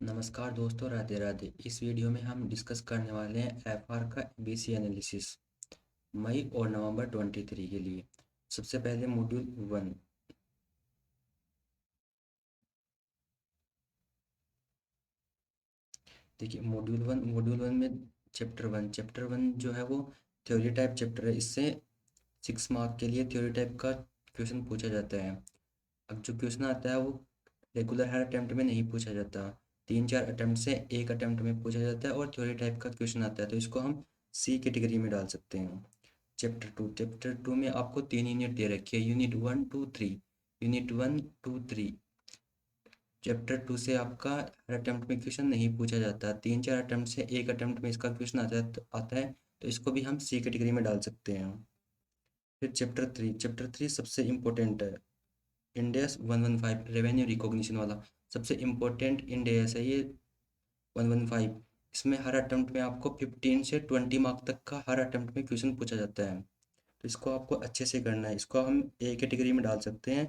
नमस्कार दोस्तों, राधे राधे। इस वीडियो में हम डिस्कस करने वाले हैं एफआर का एबीसी एनालिसिस मई और नवंबर 23 के लिए। सबसे पहले मॉड्यूल 1। देखिए, मॉड्यूल वन में चैप्टर वन जो है वो थ्योरी टाइप चैप्टर है। इससे 6 मार्क के लिए थ्योरी टाइप का क्वेश्चन पूछा जाता है। अब जो क्वेश्चन आता है वो रेगुलर हर अटेम्प्ट में नहीं पूछा जाता, 3-4 अटेम्प्ट से एक अटेम्प्ट में पूछा जाता है और थ्योरी टाइप का क्वेश्चन आता है, तो इसको हम सी कैटेगरी में डाल सकते हैं। चैप्टर टू में आपको 3 यूनिट दे रखी है, यूनिट 1, 2, 3। यूनिट 1, 2, 3 चैप्टर 2 से आपका हर अटेम्प्ट में क्वेश्चन नहीं पूछा जाता, 3-4 अटेम्प्ट से एक अटेम्प्ट में इसका क्वेश्चन आता है, तो इसको भी हम सी कैटेगरी में डाल सकते हैं। फिर चैप्टर 3 सबसे इम्पोर्टेंट है, इंडेस 115 रेवेन्यू रिकॉग्निशन वाला। सबसे इम्पोर्टेंट इंडेस है ये 115। इसमें हर अटेम्प्ट में आपको 15 से 20 मार्क तक का हर अटेम्प्ट में क्वेश्चन पूछा जाता है, तो इसको आपको अच्छे से करना है। इसको हम ए कैटेगरी में डाल सकते हैं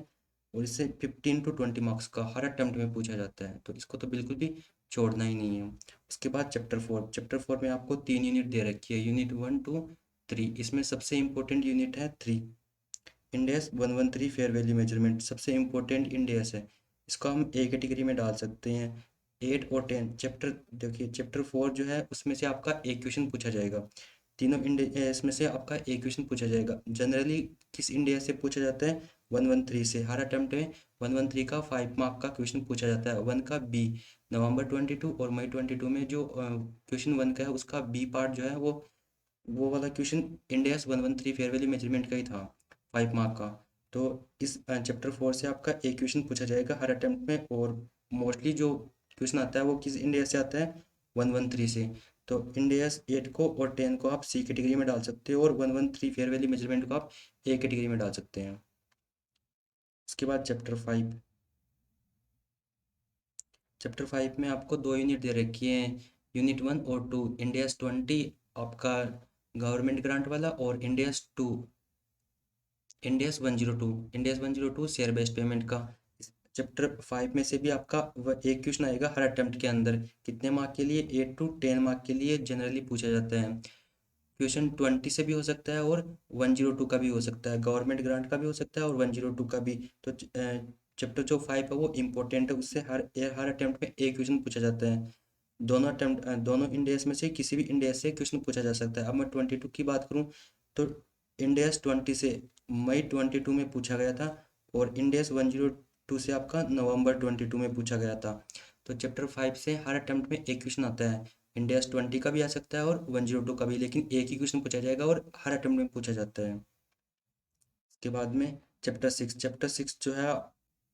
और इससे 15 to 20 मार्क्स का हर अटेम्प्ट में पूछा जाता है, तो इसको तो बिल्कुल भी छोड़ना ही नहीं है। उसके बाद चैप्टर 4 में आपको 3 यूनिट दे रखी है, यूनिट 1, 2, 3। इसमें सबसे इम्पोर्टेंट यूनिट है 3, इंडेस 113 फेयर वैल्यू मेजरमेंट। सबसे इम्पोर्टेंट इंडेस है, इसको हम ए कैटेगरी में डाल सकते हैं। 8 और 10 चैप्टर, देखिए चैप्टर 4 जो है उसमें से आपका एक क्वेश्चन पूछा जाएगा। तीनों इंडेस में से आपका एक क्वेश्चन पूछा जाएगा। जनरली किस इंडेस से पूछा जाता है? 113 से। हर अटेम्प्ट में 113 का 5 मार्क का क्वेश्चन पूछा जाता है। वन का बी, नवंबर 22 और मई 22 में जो क्वेश्चन वन का है उसका बी पार्ट जो है वो वाला question India's 113 fair value measurement का ही था, 5 मार्क का। तो इस चैप्टर 4 से आपका एक क्वेश्चन पूछा जाएगा हर अटेम्प्ट में, और मोस्टली जो क्वेश्चन आता है वो किस इंडिया से आता है? 113 से। तो इंडियाज 8 को और 10 को आप सी कैटेगरी में डाल सकते हो और 113 फेयर वैल्यू मेजरमेंट को आप ए कैटेगरी में डाल सकते हैं। उसके बाद चैप्टर 5 में आपको 2 यूनिट दे रखी हैं, यूनिट 1 और 2। इंडियाज 20 आपका गवर्नमेंट ग्रांट वाला, और इंडियाज 102 शेयर बेस्ड पेमेंट का। चैप्टर 5 में से भी आपका एक क्वेश्चन आएगा हर अटेम्प्ट के अंदर। कितने मार्क के लिए? 8 to 10 मार्क के लिए जनरली पूछा जाता है। क्वेश्चन 20 से भी हो सकता है और 102 का भी हो सकता है, गवर्नमेंट ग्रांट का भी हो सकता है और 102 का भी। तो चैप्टर जो 5 है वो इम्पोर्टेंट है, उससे हर अटेम्प्ट में एक क्वेश्चन पूछा जाता है। दोनों इंडेक्स में से किसी भी इंडेक्स से क्वेश्चन पूछा जा सकता है। अब मैं 22 की बात करूं तो इंडेक्स 20 से मई 22 में पूछा गया था, और इंडेक्स 102 से आपका नवंबर 22 में पूछा गया था। तो चैप्टर 5 से हर अटेम्प्ट में एक क्वेश्चन आता है। इंडेक्स 20 का भी आ सकता है और 102 का भी, लेकिन एक ही क्वेश्चन पूछा जाएगा और हर अटेम्प्ट में पूछा जाता है। उसके बाद में चैप्टर 6 जो है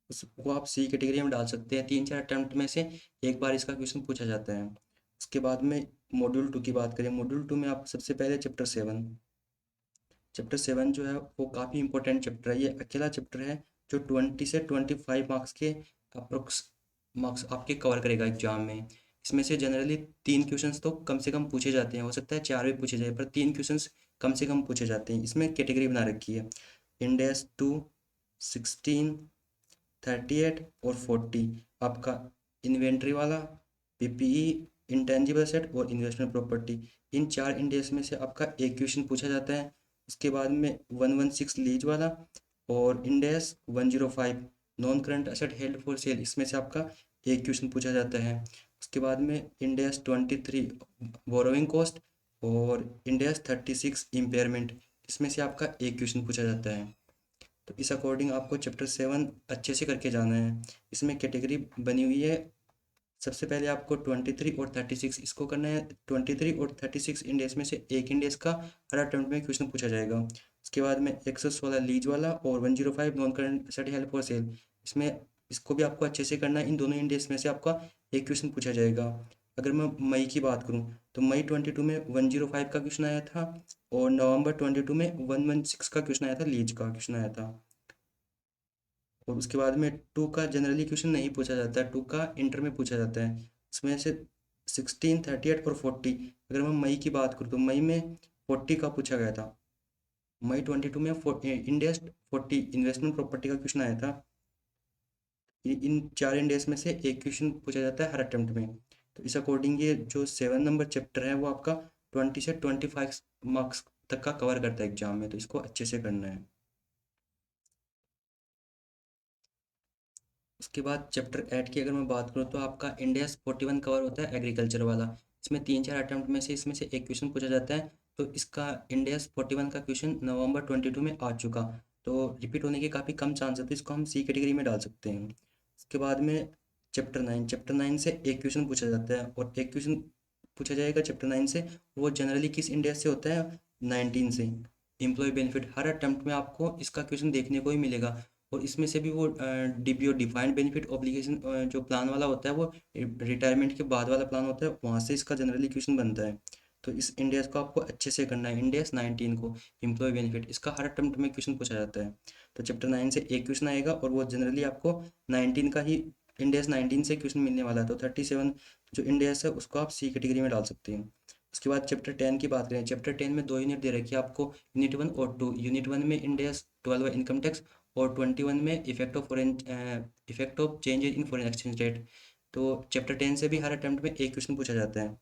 उसको आप सी कैटेगरी में डाल सकते हैं। 3-4 अटेम्प्ट में से एक बार इसका क्वेश्चन पूछा जाता है। उसके बाद में मॉड्यूल 2 की बात करें, मॉड्यूल 2 में आप सबसे पहले चैप्टर 7 जो है वो काफ़ी इंपॉर्टेंट चैप्टर है। ये अकेला चैप्टर है जो 20 से 25 मार्क्स के अप्रोक्स मार्क्स आपके कवर करेगा एग्जाम में। इसमें से जनरली 3 क्वेश्चंस तो कम से कम पूछे जाते हैं, हो सकता है 4 भी पूछे जाए, पर 3 क्वेश्चंस कम से कम पूछे जाते हैं। इसमें कैटेगरी बना रखी है, इंडेक्स 2, 16, 38 और 40। आपका इन्वेंट्री वाला, पीपीई, इंटेंजिबल सेट और इन्वेस्टमेंट प्रॉपर्टी, इन 4 इंडेक्स में से आपका एक क्वेश्चन पूछा जाता है। उसके बाद में 116 लीज वाला और index 105 non current asset held for sale, इसमें से आपका एक क्वेश्चन पूछा जाता है। उसके बाद में इंडेक्स 23 बोरोइंग कॉस्ट और इंडेक्स 36 इम्पेयरमेंट, इसमें से आपका एक क्वेश्चन पूछा जाता है। तो इस अकॉर्डिंग आपको चैप्टर 7 अच्छे से करके जाना है। इसमें कैटेगरी बनी हुई है। सबसे पहले आपको 23 और 36 इसको करना है। 23 और 36 इंडेक्स में से एक इंडेक्स का हर अटेम्प्ट में क्वेश्चन पूछा जाएगा। उसके बाद में 116 लीज वाला और 105 non current asset held for sale, इसमें इसको भी आपको अच्छे से करना है। इन दोनों इंडेक्स में से आपका एक क्वेश्चन पूछा जाएगा। अगर मैं मई की बात करूं तो मई 22 में 105 का क्वेश्चन आया था, और नवंबर 22 में 116 का क्वेश्चन आया था, लीज का क्वेश्चन आया था। और उसके बाद में 2 का जनरली क्वेश्चन नहीं पूछा जाता है, 2 का इंटर में पूछा जाता है। इसमें से 16, 38 और 40। अगर मैं मई की बात करूँ तो मई में 40 का पूछा गया था। मई 22 में इंडेस्ट 40 इन्वेस्टमेंट प्रॉपर्टी का क्वेश्चन आया था। इन 4 इंडेक्स में से एक क्वेश्चन पूछा जाता है हर अटेम्प्ट में। तो इस अकॉर्डिंग ये जो 7 नंबर चैप्टर है वो आपका 20 से 25 मार्क्स तक का कवर करता है एग्जाम में, तो इसको अच्छे से करना है। उसके बाद चैप्टर 8 की अगर मैं बात करूँ तो आपका इंडेक्स 41 कवर होता है एग्रीकल्चर वाला। इसमें 3-4 अटेम्प्ट में से इसमें से एक क्वेश्चन पूछा जाता है। तो इसका इंडेक्स 41 का क्वेश्चन नवंबर 22 में आ चुका, तो रिपीट होने के काफ़ी कम चांस है, तो इसको हम सी कैटेगरी में डाल सकते हैं। उसके बाद में चैप्टर 9 से एक क्वेश्चन पूछा जाता है, और एक क्वेश्चन पूछा जाएगा चैप्टर 9 से। वो जनरली किस इंडेक्स से होता है? 19 से। एम्प्लॉय बेनिफिट हर अटेम्प्ट में आपको इसका क्वेश्चन देखने को ही मिलेगा, और इसमें से भी वो डीपीओ डिफाइंड बेनिफिट ऑब्लिगेशन जो प्लान वाला होता है वो रिटायरमेंट के बाद वाला प्लान होता है, वहाँ से इसका जनरली क्वेश्चन बनता है। तो इस इंडेक्स को आपको अच्छे से करना है, इंडेक्स 19 को, एम्प्लॉय बेनिफिट, इसका हर अटेम्प्ट में क्वेश्चन पूछा जाता है। तो चैप्टर 9 से एक क्वेश्चन आएगा, और वो जनरली आपको 19 का ही, इंडेक्स 19 से क्वेश्चन मिलने वाला है। तो 37 जो इंडेक्स है उसको आप सी कैटेगरी में डाल सकते हैं। उसके बाद चैप्टर 10 की बात करें, चैप्टर 10 में 2 यूनिट दे रखी है आपको, यूनिट 1 और 2। यूनिट 1 में इंडेक्स 12 इनकम टैक्स, और 21 में effect of changes in foreign exchange rate. तो चैप्टर 10 से भी हर अटेम्प्ट में एक क्वेश्चन पूछा जाता है।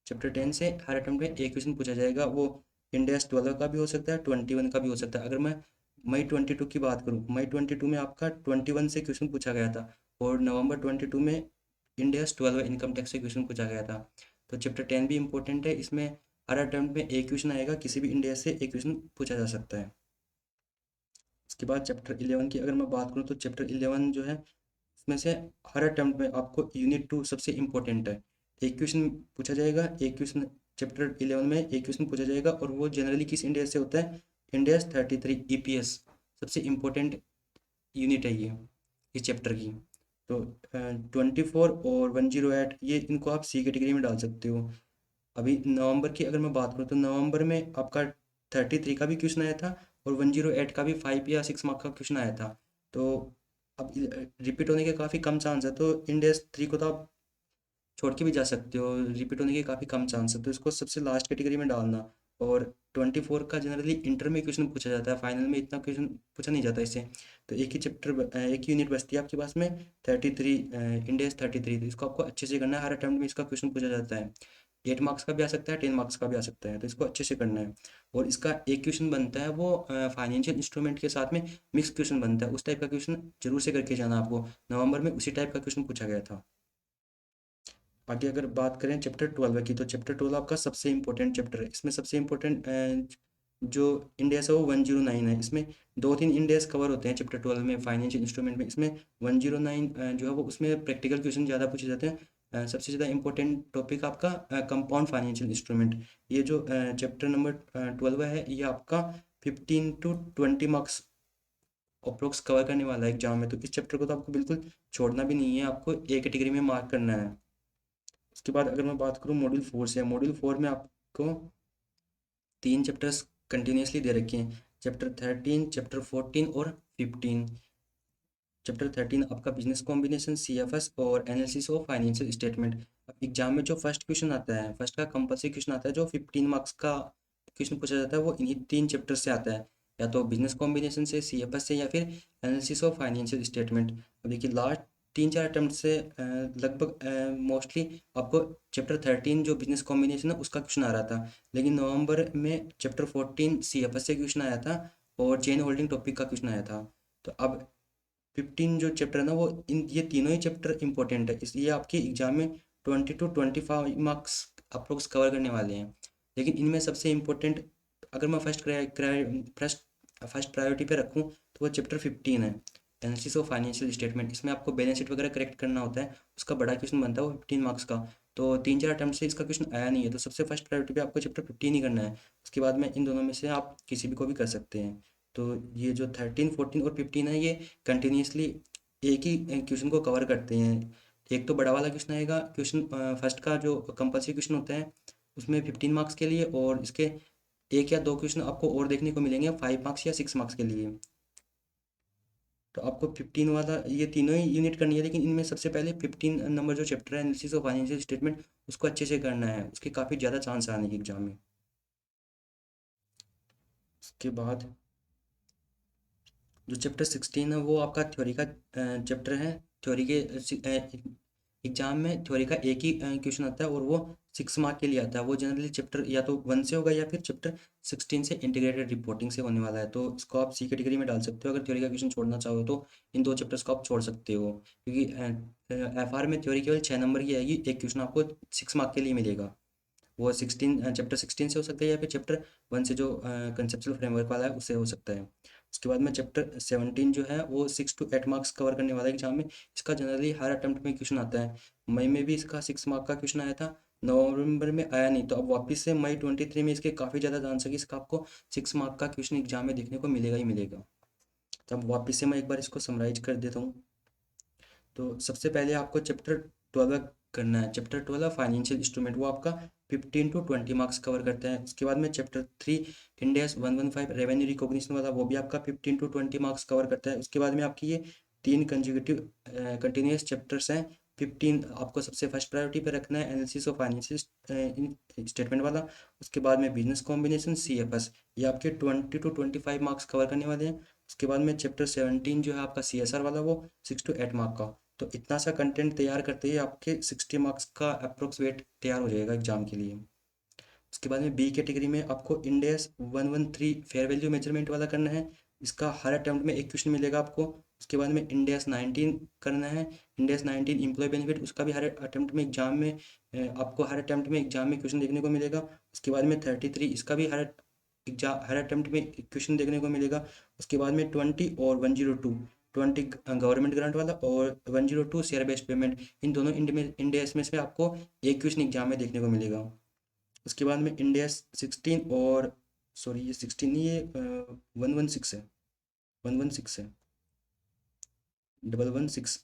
चैप्टर 10 से हर अटेम्प्ट में एक क्वेश्चन पूछा जाएगा, वो इंडेक्स 12 का भी हो सकता है, 21 का भी हो सकता है। अगर मैं मई 22 की बात करूँ, मई 22 में आपका 21 से क्वेश्चन पूछा गया था, और नवंबर 22 में इंडेक्स 12 इनकम टैक्स से क्वेश्चन पूछा गया था। तो चैप्टर 10 भी इंपॉर्टेंट है, इसमें हर अटेम्प्ट में एक क्वेश्चन आएगा, किसी भी इंडेक्स से एक क्वेश्चन पूछा जा सकता है। उसके बाद चैप्टर 11 की अगर मैं बात करूँ, तो चैप्टर 11 जो है इसमें से हर अटेम्प्ट में आपको यूनिट 2 सबसे इम्पोर्टेंट है। एक क्वेश्चन पूछा जाएगा, एक क्वेश्चन चैप्टर 11 में एक क्वेश्चन पूछा जाएगा, और वो जनरली किस इंडेक्स से होता है? इंडेक्स 33 ईपीएस, सबसे इम्पोर्टेंट यूनिट है ये इस चैप्टर की। तो 24 और 108 ये इनको आप सी कैटेगरी में डाल सकते हो। अभी नवंबर की अगर मैं बात करूँ, तो नवंबर में आपका 33 का भी क्वेश्चन आया था, और 108 का भी 5 या 6 मार्क का क्वेश्चन आया था। तो अब रिपीट होने के काफ़ी कम चांस है, तो इंडेक्स 3 को तो आप छोड़ के भी जा सकते हो, रिपीट होने के काफ़ी कम चांस है, तो इसको सबसे लास्ट कैटेगरी में डालना। और 24 का जनरली इंटर में क्वेश्चन पूछा जाता है, फाइनल में इतना क्वेश्चन पूछा नहीं जाता इससे। तो एक ही चैप्टर, एक ही यूनिट बचती है आपके पास में, 33, इंडेक्स 33। तो इसको आपको अच्छे से करना है, हर अटेम्प्ट में इसका क्वेश्चन पूछा जाता है। 8 मार्क्स का भी आ सकता है, 10 मार्क्स का भी आ सकता है, तो इसको अच्छे से करना है। और इसका एक क्वेश्चन बनता है वो फाइनेंशियल इंस्ट्रूमेंट के साथ में मिक्स क्वेश्चन बनता है, उस टाइप का क्वेश्चन जरूर से करके जाना आपको। नवंबर में उसी टाइप का क्वेश्चन पूछा गया था। आगे अगर बात करें चैप्टर 12 की, तो चैप्टर 12 आपका सबसे इंपॉर्टेंट चैप्टर है। इसमें सबसे इंपॉर्टेंट जो इंडेक्स है वो 109 है। इसमें 2-3 इंडेक्स कवर होते हैं चैप्टर 12 में, फाइनेंशियल इंस्ट्रूमेंट में। इसमें 109 जो है वो, उसमें प्रैक्टिकल क्वेश्चन ज़्यादा पूछे जाते हैं। सबसे ज़्यादा इंपॉर्टेंट टॉपिक आपका कंपाउंड फाइनेंशियल इंस्ट्रूमेंट। ये जो चैप्टर नंबर 12 है, ये आपका 15 to 20 मार्क्स अप्रोक्स कवर करने वाला है एग्जाम में। तो इस चैप्टर को तो आपको बिल्कुल छोड़ना भी नहीं है, आपको एक कैटेगरी में मार्क करना है। उसके बाद अगर मैं बात करूँ मॉड्यूल 4 से, मॉड्यूल 4 में आपको 3 चैप्टर्स कंटिन्यूसली दे रखे हैं, चैप्टर 13, चैप्टर 14 और 15। चैप्टर 13 आपका बिजनेस कॉम्बिनेशन, सीएफएस और एनालिसिस ऑफ फाइनेंशियल स्टेटमेंट। अब एग्जाम में जो फर्स्ट क्वेश्चन आता है, फर्स्ट का कंपल्सरी क्वेश्चन आता है, जो 15 मार्क्स का क्वेश्चन पूछा जाता है, वो इन्हीं 3 चैप्टर से आता है, या तो बिजनेस कॉम्बिनेशन से, सीएफएस से, या फिर एनालिसिस ऑफ फाइनेंशियल स्टेटमेंट। अब देखिए लास्ट 3-4 अटेम्प्ट से लगभग मोस्टली आपको चैप्टर 13 जो बिजनेस कॉम्बिनेशन है उसका क्वेश्चन आ रहा था, लेकिन नवंबर में चैप्टर 14 सीएफएस से क्वेश्चन आया था, और चेन होल्डिंग टॉपिक का क्वेश्चन आया था। तो अब 15 जो चैप्टर है ना, वो इन ये तीनों ही चैप्टर इंपॉर्टेंट है, इसलिए आपके एग्जाम में 20 to 25 मार्क्स अप्रोक्स कवर करने वाले हैं। लेकिन इनमें सबसे इम्पोर्टेंट, अगर मैं फर्स्ट फर्स्ट प्रायोरिटी पे रखूँ, तो वो चैप्टर 15 है, एनालिसिस ऑफ फाइनेंशियल स्टेटमेंट। इसमें आपको बैलेंस शीट वगैरह करेक्ट करना होता है, उसका बड़ा क्वेश्चन बनता है वो 15 मार्क्स का। तो 3-4 अटैम्प्ट से इसका क्वेश्चन आया नहीं है, तो सबसे फर्स्ट प्रायोरिटी पे आपको चैप्टर 15 ही करना है। उसके बाद में इन दोनों में से आप किसी भी को भी कर सकते हैं। तो ये जो 13, 14 और 15 है, ये कंटिन्यूसली एक ही क्वेश्चन को कवर करते हैं। एक तो बड़ा वाला क्वेश्चन आएगा, क्वेश्चन फर्स्ट का जो कंपल्सरी क्वेश्चन होता है उसमें 15 मार्क्स के लिए, और इसके एक या दो क्वेश्चन आपको और देखने को मिलेंगे 5 मार्क्स या 6 मार्क्स के लिए। तो आपको 15 वाला ये तीनों ही यूनिट करनी है, लेकिन इनमें सबसे पहले 15 नंबर जो चैप्टर है एनालिसिस ऑफ फाइनेंशियल स्टेटमेंट, उसको अच्छे से करना है, उसके काफ़ी ज़्यादा चांस आने के एग्जाम में। उसके बाद जो चैप्टर 16 है वो आपका थ्योरी का चैप्टर है। थ्योरी के एग्जाम में थ्योरी का एक ही क्वेश्चन आता है और वो 6 मार्क के लिए आता है। वो जनरली चैप्टर या तो 1 से होगा या फिर चैप्टर 16 से इंटीग्रेटेड रिपोर्टिंग से होने वाला है। तो इसको आप सी कैटेगरी में डाल सकते हो। अगर थ्योरी का क्वेश्चन छोड़ना चाहो तो इन 2 चैप्टर्स को आप छोड़ सकते हो, क्योंकि एफआर में थ्योरी केवल 6 नंबर की आएगी। एक क्वेश्चन आपको 6 मार्क के लिए मिलेगा। वो 16 चैप्टर 16 से हो सकता है या फिर चैप्टर 1 से जो कंसेप्चुअल फ्रेमवर्क वाला है उससे हो सकता है। उसके बाद में चैप्टर 17 जो है वो 6 to 8 मार्क्स कवर करने वाला है एग्जाम में। इसका जनरली हर अटेम्प्ट में क्वेश्चन आता है। मई में भी इसका 6 मार्क का क्वेश्चन आया था, नवंबर में आया नहीं। तो अब वापस से मई 23 में इसके काफ़ी ज़्यादा चांस है कि इसका आपको 6 मार्क का क्वेश्चन एग्जाम में देखने को मिलेगा ही मिलेगा। तो अब वापस से मैं एक बार इसको समराइज कर देता हूँ। तो सबसे पहले आपको चैप्टर 12 करना है। चैप्टर 12 फाइनेंशियल इंस्ट्रूमेंट, वो आपका 15 to 20 मार्क्स कवर करता है। उसके बाद में चैप्टर 3 इंडियाज 115 रेवेन्यू रिकॉग्निशन वाला, वो भी आपका 15 to 20 मार्क्स कवर करता है। उसके बाद में आपकी ये 3 कंजिक्यूटिव कंटिन्यूस चैप्टर्स हैं। 15 आपको सबसे फर्स्ट प्रायोरिटी पे रखना है, एनालिसिस ऑफ फाइनेंशियल स्टेटमेंट वाला। उसके बाद में बिजनेस कॉम्बिनेशन CFS, ये आपके 20 to 25 मार्क्स कवर करने वाले हैं। उसके बाद में चैप्टर 17 जो है आपका CSR वाला, वो 6 to 8 मार्क का। तो इतना सा कंटेंट तैयार करते ही आपके 60 मार्क्स का अप्रोक्सीमेट तैयार हो जाएगा एग्जाम के लिए। उसके बाद में बी कैटेगरी में आपको इंडेस 113 फेयर वैल्यू मेजरमेंट वाला करना है। इसका हर अटेम्प्ट में एक क्वेश्चन मिलेगा आपको। उसके बाद में इंडेस 19 करना है। इंडेस 19 एम्प्लॉय बेनिफिट, उसका भी हर अटेम्प्ट में एग्जाम में आपको हर अटेम्प्ट में एग्जाम में क्वेश्चन देखने को मिलेगा। उसके बाद में 33, इसका भी हर अटेम्प्ट में क्वेश्चन देखने को मिलेगा। उसके बाद में 20 और 102, 20 गवर्नमेंट ग्रांट वाला और 102 शेयर बेस्ड पेमेंट, इन दोनों इंडेस में से आपको एक क्वेश्चन एग्जाम में देखने को मिलेगा। उसके बाद में इंडिया 16 और सॉरी ये 16 नहीं, ये 116 है। 116 है, 116,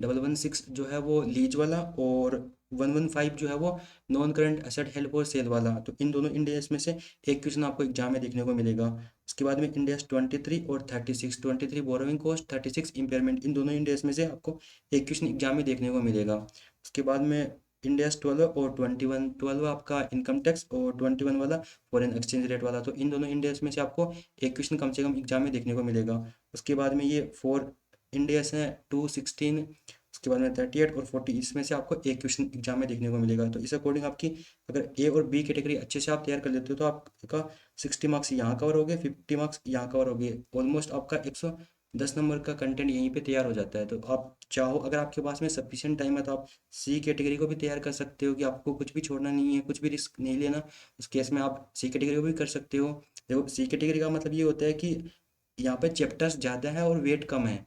116 जो है वो लीज वाला, और 115 जो है वो नॉन करंट एसेट हेल्प और सेल वाला। तो इन दोनों इंडियाज में से एक क्वेश्चन आपको एग्जाम में देखने को मिलेगा। उसके बाद में इंडियाज 23 और 36, 23 बोरोइंग कॉस्ट, 36 इम्पेयरमेंट, इन दोनों इंडियाज में से आपको एक क्वेश्चन एग्जाम में देखने को मिलेगा। उसके बाद में इंडियाज 12 और 21, 12 आपका इनकम टैक्स और 21 वाला फॉरेन एक्सचेंज रेट वाला। तो इन दोनों इंडियाज में से आपको एक क्वेश्चन कम से कम एग्जाम में देखने को मिलेगा। उसके बाद में ये 4 इंडियाज हैं, 216, उसके बाद में 38 और 40, इसमें से आपको एक क्वेश्चन एग्जाम में देखने को मिलेगा। तो इस अकॉर्डिंग आपकी अगर ए और बी कैटेगरी अच्छे से आप तैयार कर लेते हो तो आपका 60 मार्क्स यहाँ कवर हो गए, 50 मार्क्स यहाँ कवर हो गए। ऑलमोस्ट आपका 110 नंबर का कंटेंट यहीं पे तैयार हो जाता है। तो आप चाहो, अगर आपके पास में सफिशिएंट टाइम है, तो आप सी कैटेगरी को भी तैयार कर सकते हो, कि आपको कुछ भी छोड़ना नहीं है, कुछ भी रिस्क नहीं लेना। उस केस में आप सी कैटेगरी को भी कर सकते हो। देखो, सी कैटेगरी का मतलब ये होता है कि यहाँ पे चैप्टर्स ज़्यादा है और वेट कम है।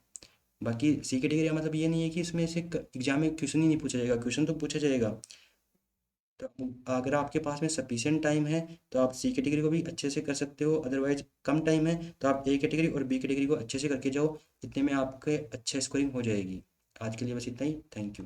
बाकी सी कैटेगरी का मतलब ये नहीं है कि इसमें से एग्जाम में क्वेश्चन ही नहीं पूछा जाएगा, क्वेश्चन तो पूछा जाएगा। तो अगर आपके पास में सफिशिएंट टाइम है तो आप सी कैटेगरी को भी अच्छे से कर सकते हो। अदरवाइज कम टाइम है तो आप ए कैटेगरी और बी कैटेगरी को अच्छे से करके जाओ। इतने में आपके अच्छे स्कोरिंग हो जाएगी। आज के लिए बस इतना ही। Thank you.